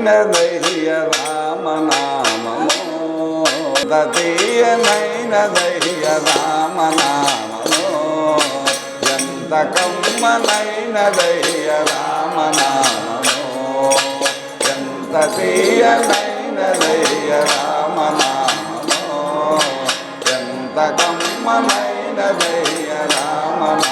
తీయనైనదయ్య రామనామము తీయనైనదయ్య రామనామము ఎంత కమ్మనైనదయ్య రామనామము ఎంత తీయనైనదయ్య రామనామము ఎంత కమ్మనైనదయ్య రామనామము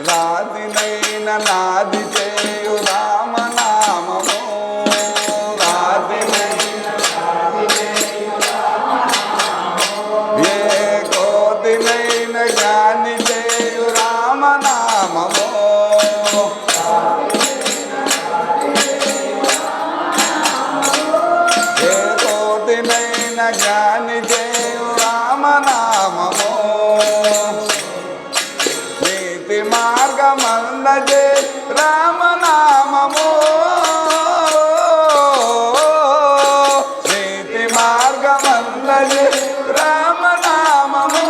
రాతినైన నాది చేయు రామనామము రాతినైన ఏ కోతినైన జ్ఞాని చేయు రామనామము ఏ కోతినైన జ్ఞాని చేయు రామనామము మార్గమన్నదే రామనామము నీతి మార్గమన్నదే రామనామము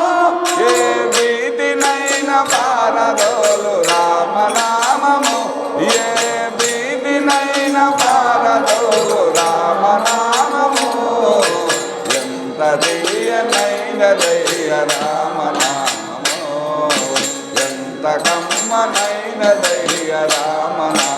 ఏ వీధినైన పారదోలు రామనామము ఏ వీధినైన పారదోలు రామనామము ఎంత తీయనైనదయ్య రామనామము ఎంత కమ్మనైనదయ్య రామనామము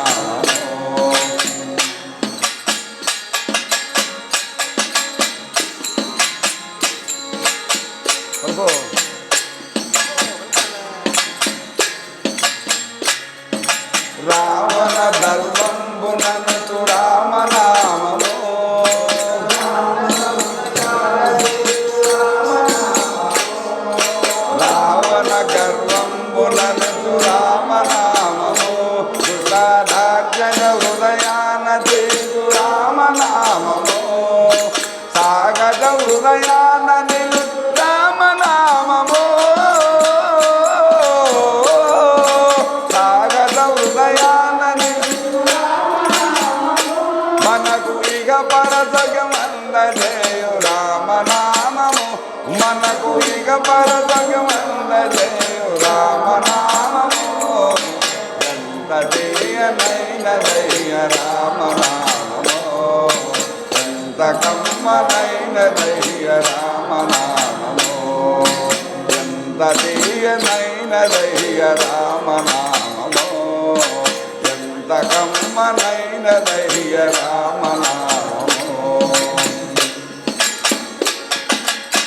రావణ దర్వంబునను రామనామము రావణ గర్వంబునను రామనామము దుర్గాఢ్యన హృదయాన చేసు రామనామము సాగద హృదయాన నిలు రామనామము సాగద హృదయాన నిలు మనకు ఇక పరసగమందజేయు రామనామము మనకు ఇక పరసగమందజేయు రామనామము ఎంత తీయనైనదయ్య రామనామము ఎంత కమ్మనైనదయ్య రామనామము ఎంత తీయనైనదయ్య రామనామము ఎంత కమ్మనైనదయ్య రామనామము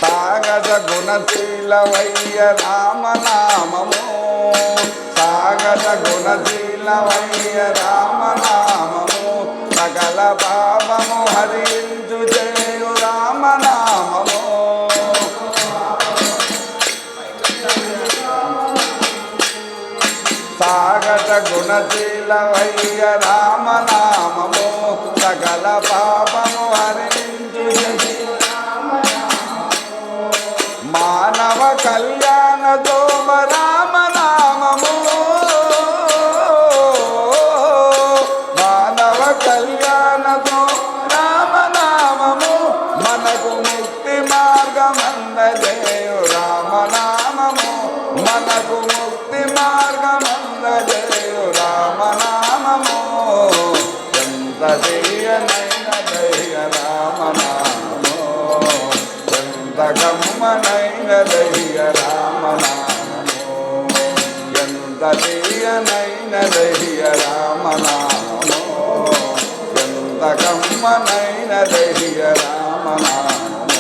సాగద గుణశీలవయ్య రామనామము సాగద గుణశీలవయ్య రామనామము సకల పాపము హరించు చేయు రామనామము సాగద గుణశీలవయ్య రామనామము సకల పాపము హరించు మానవ కళ్యాణ దోమ రామనామము మానవ కళ్యాణ రామనామము మనకు ముక్తి మార్గమందజేయు రామనామము మనకు ముక్తి మార్గమందజేయు రామనామము ఎంత తీయనైనదయ్య రామనామము ఎంత కమ్మనైనదయ్య రామనామము ఎంత తీయనైనదయ్య రామనామము ఎంత కమ్మనైనదయ్య రామనామము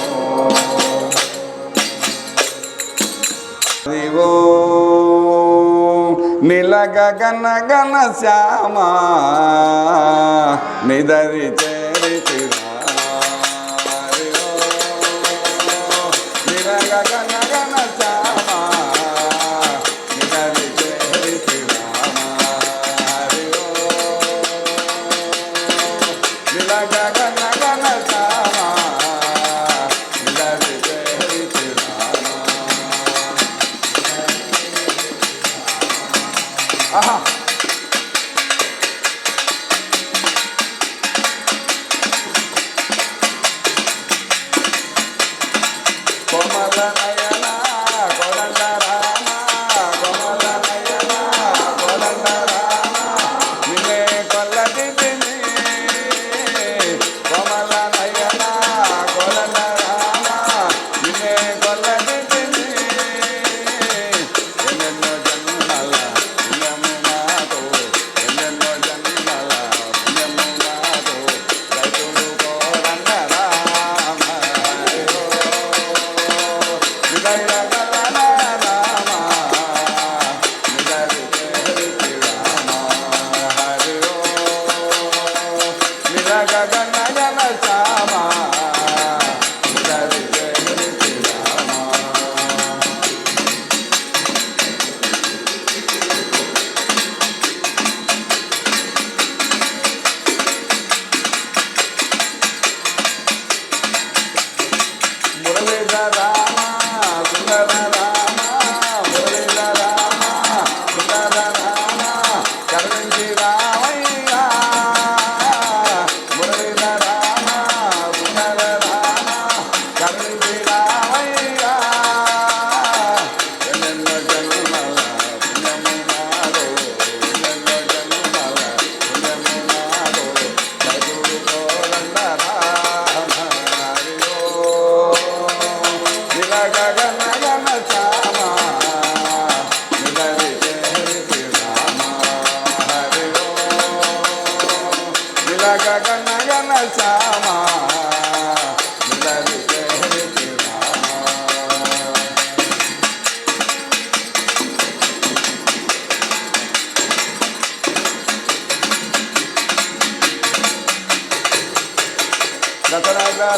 దివో నిలగగన గన శ్యామ నిదరి చేరితిరా నిలగగన గన శ్యామ నిదరి చేరితిరా నిలగగన గన శ్యామ నిదరి చేరితిరా ఆహా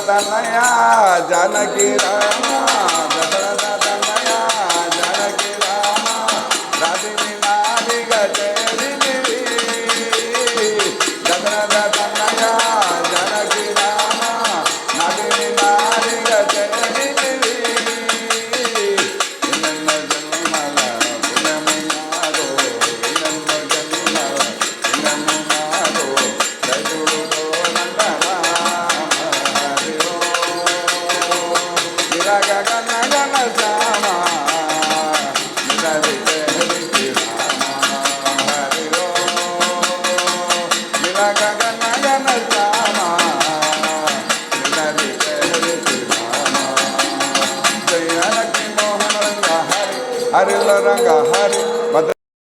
తనయా జానకి రామ దశరథ తనయా జానకి రామ రాధిని నాదిగ చేరినివి దశరథ తనయా జానకి రామ నాదిని నాదిగ చేరినివి ఎన్నెన్నో జన్మల పుణ్యము నాదో ఎన్నెన్నో జన్మల పుణ్యము నాదో దైవుడుతో నందరా గగన గణ శ్యామ హరి రామ హరి గగన గణ శ్యామ హరి రామ జయ లక్ష్మీ మోహన రంగ హరి హరిల రంగ హరి